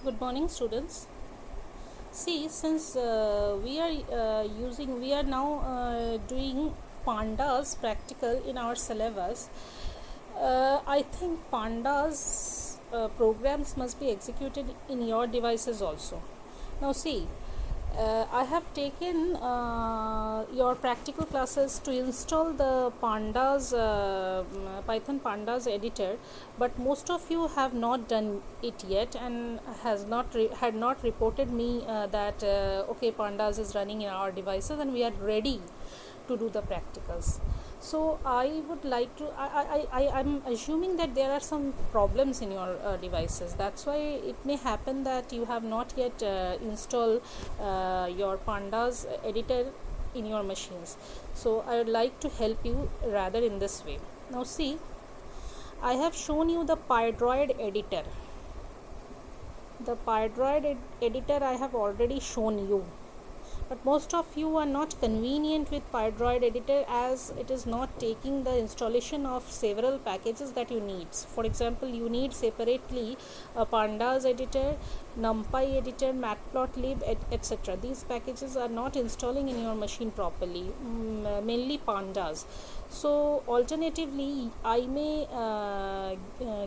Good morning, students. See, since we are now doing pandas practical in our syllabus. I think pandas programs must be executed in your devices also. Now, see, I have taken your practical classes to install the pandas Python pandas editor, but most of you have not done it yet and had not reported me that okay, pandas is running in our devices and we are ready to do the practicals. So I would like to I'm assuming that there are some problems in your devices. That's why it may happen that you have not yet installed your pandas editor in your machines. So I would like to help you rather in this way. Now see, I have shown you the Pydroid editor. The Pydroid editor I have already shown you, but most of you are not convenient with Pydroid editor as it is not taking the installation of several packages that you need. For example, you need separately a pandas editor, numpy editor, matplotlib, etc. These packages are not installing in your machine properly, mainly pandas. So alternatively, I may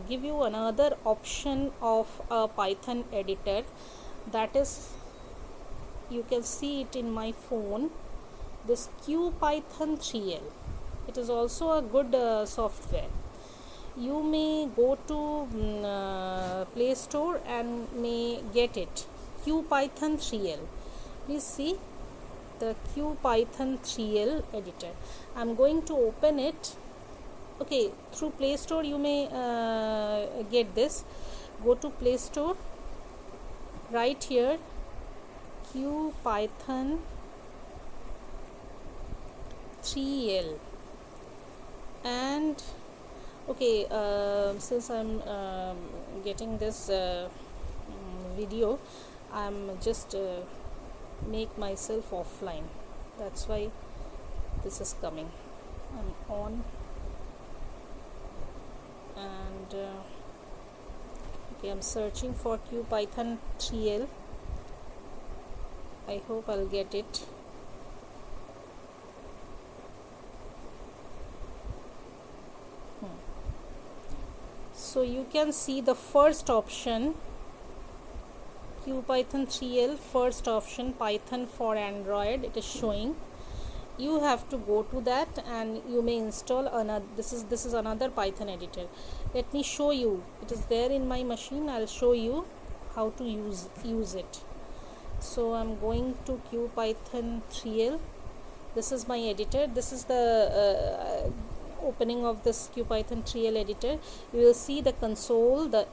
give you another option of a Python editor, that is, you can see it in my phone, this QPython 3L. It is also a good software. You may go to Play Store and may get it, QPython 3L. Please see the QPython 3L editor. I am going to open it. Okay, through Play Store you may get this. Go to Play Store, right here, QPython 3L, and okay, since I'm getting this video, I'm just make myself offline. That's why this is coming. I'm on, and okay, I'm searching for QPython 3L. I hope I'll get it. So you can see the first option, QPython 3L, first option, Python for Android, it is showing. You have to go to that and you may install another. This is another Python editor. Let me show you. It is there in my machine. I'll show you how to use it. So I'm going to QPython 3L. This is my editor. This is the opening of this QPython 3L editor. You will see the console, the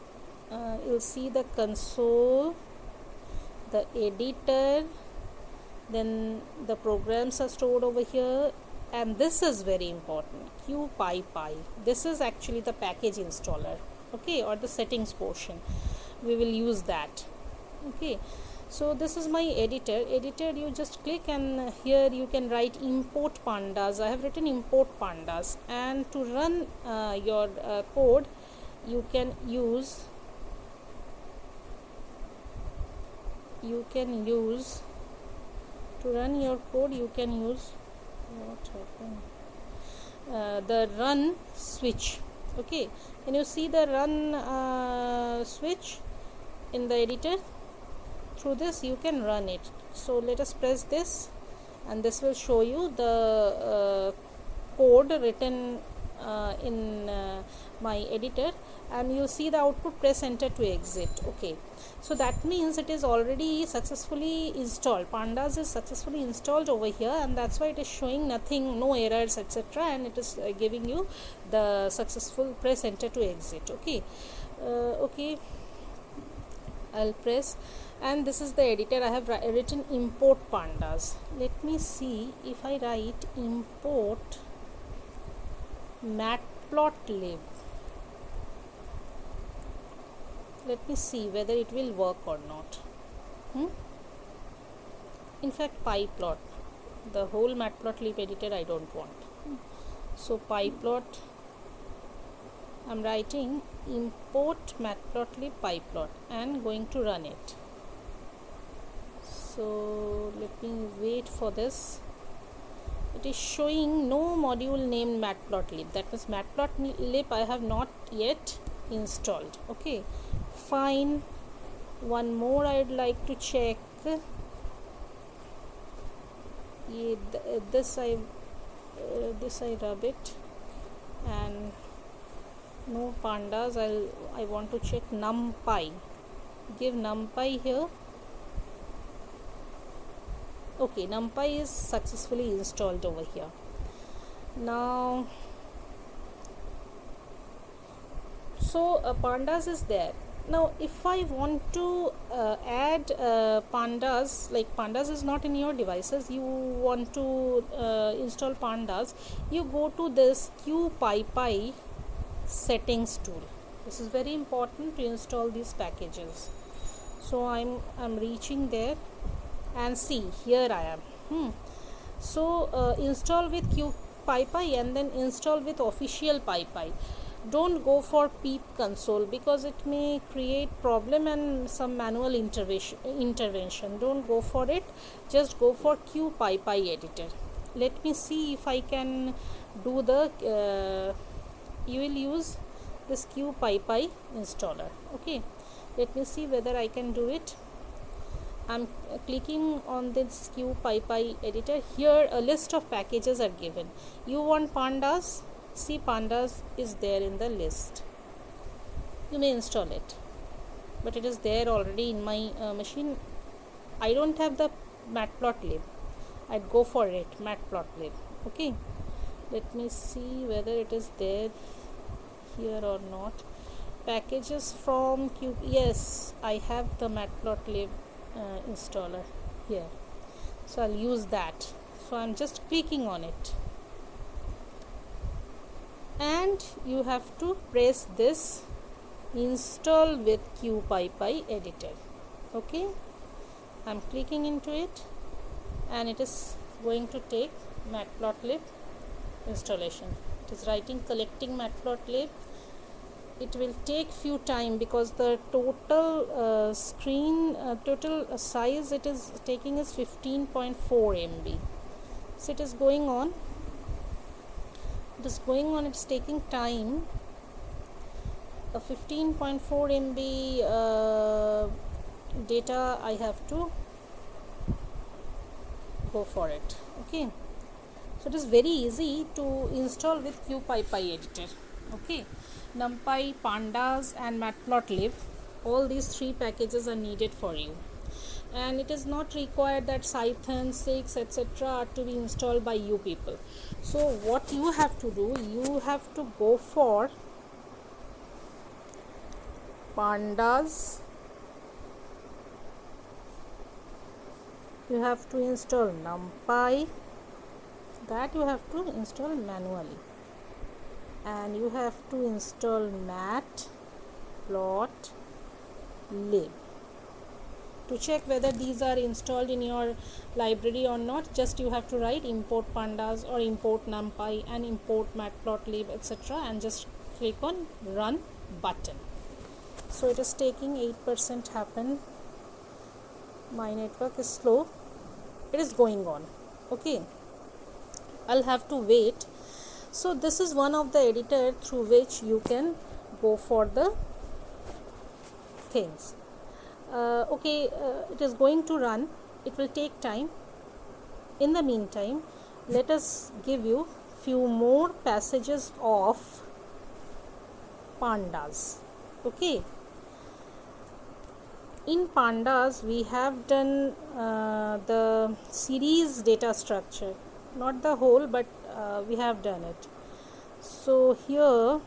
editor, then the programs are stored over here, and this is very important, QPyPy. This is actually the package installer, okay, or the settings portion. We will use that. Okay, so this is my editor. You just click and here you can write import pandas. I have written import pandas, and to run your code you can use to run your code you can use what happened, the run switch. Okay, can you see the run switch in the editor? Through this you can run it. So let us press this, and this will show you the code written in my editor, and you see the output. Press enter to exit. Okay, so that means it is already successfully installed. Pandas is successfully installed over here, and that's why it is showing nothing, no errors, etc., and it is giving you the successful. Press enter to exit. Okay, okay, I'll press, and this is the editor. I have written import pandas. Let me see if I write import matplotlib. Let me see whether it will work or not. In fact, pyplot, the whole matplotlib editor I don't want. So pyplot, I'm writing import matplotlib pyplot and going to run it. So let me wait for this. It is showing no module named matplotlib. That means matplotlib I have not yet installed. Okay, fine. One more I'd like to check. This I rub it, and no pandas. I want to check numpy. Give numpy here. Okay, numpy is successfully installed over here. Now, so pandas is there. Now if I want to add pandas, like pandas is not in your devices, you want to install pandas, you go to this QPyPy settings tool. This is very important to install these packages. So I'm reaching there, and see, here I am. So install with QPyPy and then install with official PyPy. Don't go for pip console because it may create problem and some manual intervention. Don't go for it. Just go for QPyPy editor. Let me see if I can do the you will use this QPyPy installer. Okay, let me see whether I can do it. I'm clicking on this QPyPy editor. Here a list of packages are given. You want pandas? See, pandas is there in the list. You may install it, but it is there already in my machine. I don't have the matplotlib. I'd go for it, matplotlib. Okay, let me see whether it is there here or not. Packages from Q. Yes, I have the matplotlib installer here, so I'll use that. So I'm just clicking on it, and you have to press this install with QPyPy editor. Okay, I'm clicking into it, and it is going to take matplotlib installation. It is writing collecting matplotlib. It will take few time because the total total size it is taking is 15.4 MB. So it is going on. It's taking time. A 15.4 MB data I have to go for it. Okay, so it is very easy to install with QPyPy editor. Okay, NumPy, pandas and matplotlib, all these three packages are needed for you, and it is not required that Cython 6 etc. are to be installed by you people. So what you have to do, you have to go for pandas. You have to install NumPy, that you have to install manually, and you have to install matplotlib. To check whether these are installed in your library or not, just you have to write import pandas or import NumPy and import matplotlib etc. and just click on run button. So it is taking 8% happen. My network is slow. It is going on. Okay, I'll have to wait. So this is one of the editor through which you can go for the things. It is going to run. It will take time. In the meantime, let us give you few more passages of pandas. Okay, in pandas we have done the series data structure, not the whole, but we have done it. So here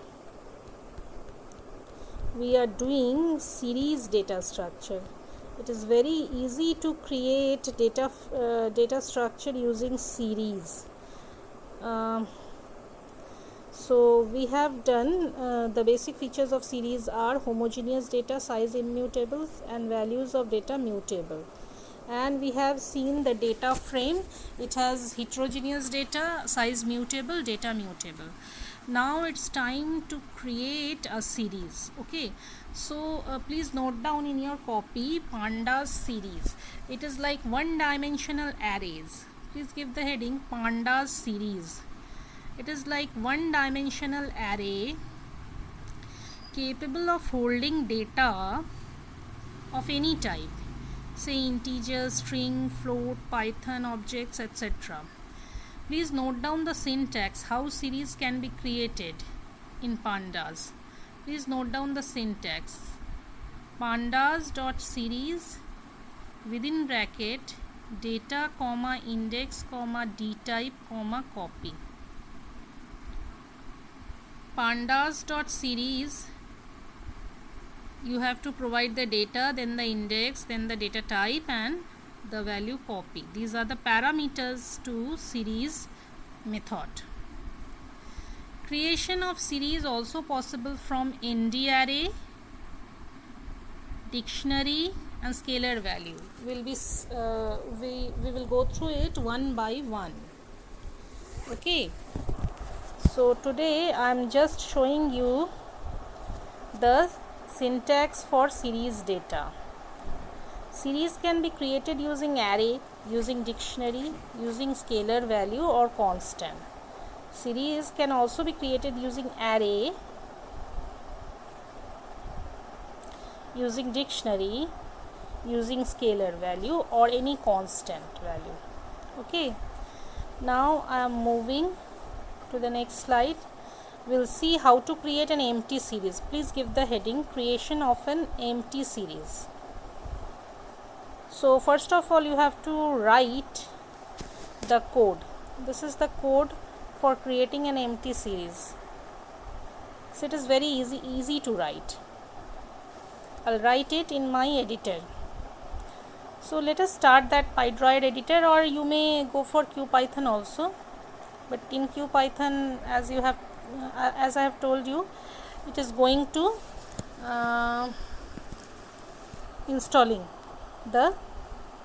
we are doing series data structure. It is very easy to create data structure using series. So we have done the basic features of series are homogeneous data, size immutable, and values of data mutable. And we have seen the data frame. It has heterogeneous data, size mutable, data mutable. Now it's time to create a series. Okay, so please note down in your copy pandas series. It is like one dimensional arrays. Please give the heading pandas series. It is like one dimensional array capable of holding data of any type, say integer, string, float, Python objects, etc. Please note down the syntax, how series can be created in pandas. Please note down the syntax. Pandas.series within bracket data comma index comma dtype comma copy. Pandas.series, you have to provide the data, then the index, then the data type and the value copy. These are the parameters to series method. Creation of series also possible from ND array, dictionary and scalar value. We will go through it one by one. Okay, so today I am just showing you the syntax for series data. Series can be created using array, using dictionary, using scalar value or constant. Series can also be created using array, using dictionary, using scalar value or any constant value. Okay, now I am moving to the next slide. We'll see how to create an empty series. Please give the heading creation of an empty series. So first of all, you have to write the code. This is the code for creating an empty series. So it is very easy to write. I'll write it in my editor. So let us start that PyDroid editor, or you may go for QPython also. But in QPython, as I have told you, it is going to installing the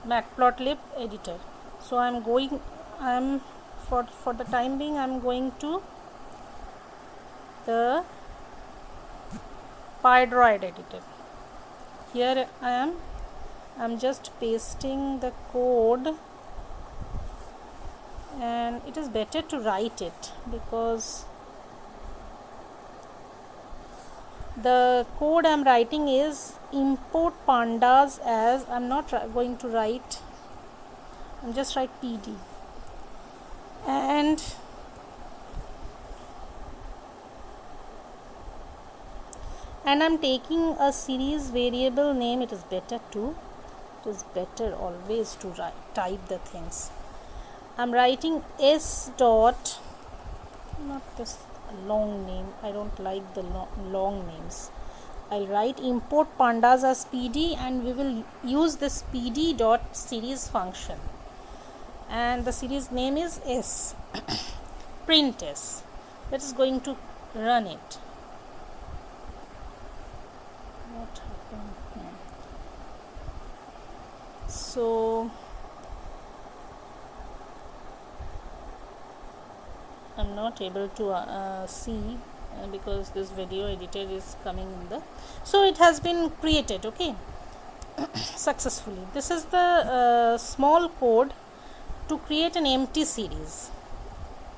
Matplotlib editor. So for the time being, I am going to the PyDroid editor. Here I am just pasting the code, and it is better to write it because the code I am writing is import pandas as, I am not going to write, I am just write pd, and I am taking a series variable name. It is better always to type the things. I am writing s dot, not this long name, I don't like the long names. I'll write import pandas as pd, and we will use this pd dot series function, and the series name is s print s. That is going to run it. What happened? So I'm not able to see because this video editor is coming in the, so it has been created, okay, successfully. This is the small code to create an empty series,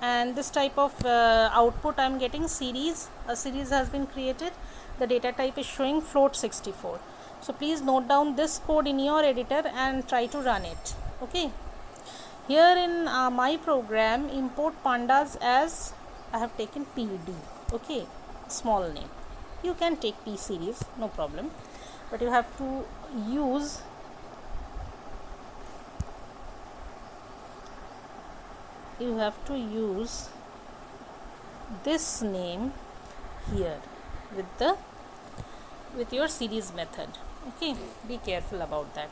and this type of output I am getting. Series, a series has been created, the data type is showing float 64. So please note down this code in your editor and try to run it. Okay, here in my program, import pandas as, I have taken pd, okay, small name. You can take p series, no problem, but you have to use this name here with your series method. Okay, be careful about that,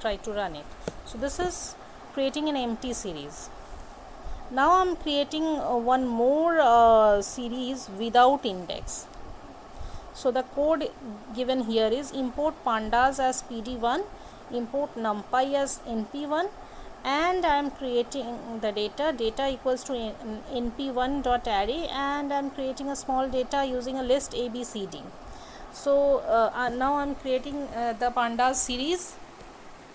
try to run it. So this is creating an empty series. Now I am creating one more series without index. So the code given here is import pandas as pd1, import numpy as np1, and I am creating the data equals to np1 dot array, and I am creating a small data using a list abcd. So now I am creating the pandas series.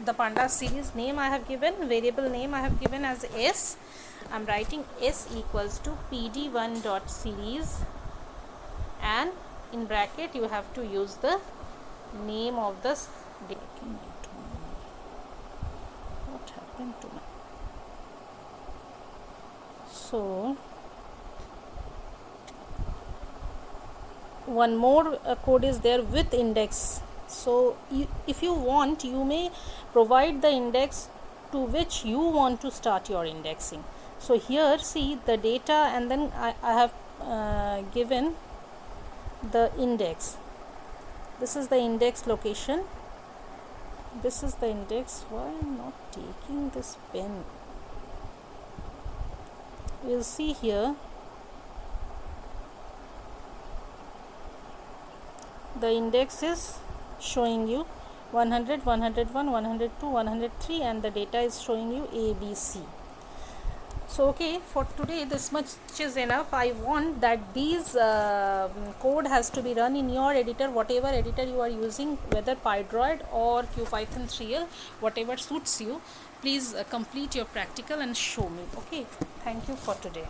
The pandas series name I have given, variable name I have given as s. I am writing s equals to pd1 dot series, and in bracket you have to use the name of this data. What happened to my? So one more code is there with index. So if you want, you may provide the index to which you want to start your indexing. So here see the data, and then I have given the index. This is the index location. This is the index. Why I'm not taking this pen? We'll see here. The index is showing you 100, 101, 102, 103, and the data is showing you ABC. So okay, for today this much is enough. I want that these code has to be run in your editor, whatever editor you are using, whether Pydroid or CubePython 3l, whatever suits you. Please complete your practical and show me. Okay, thank you for today.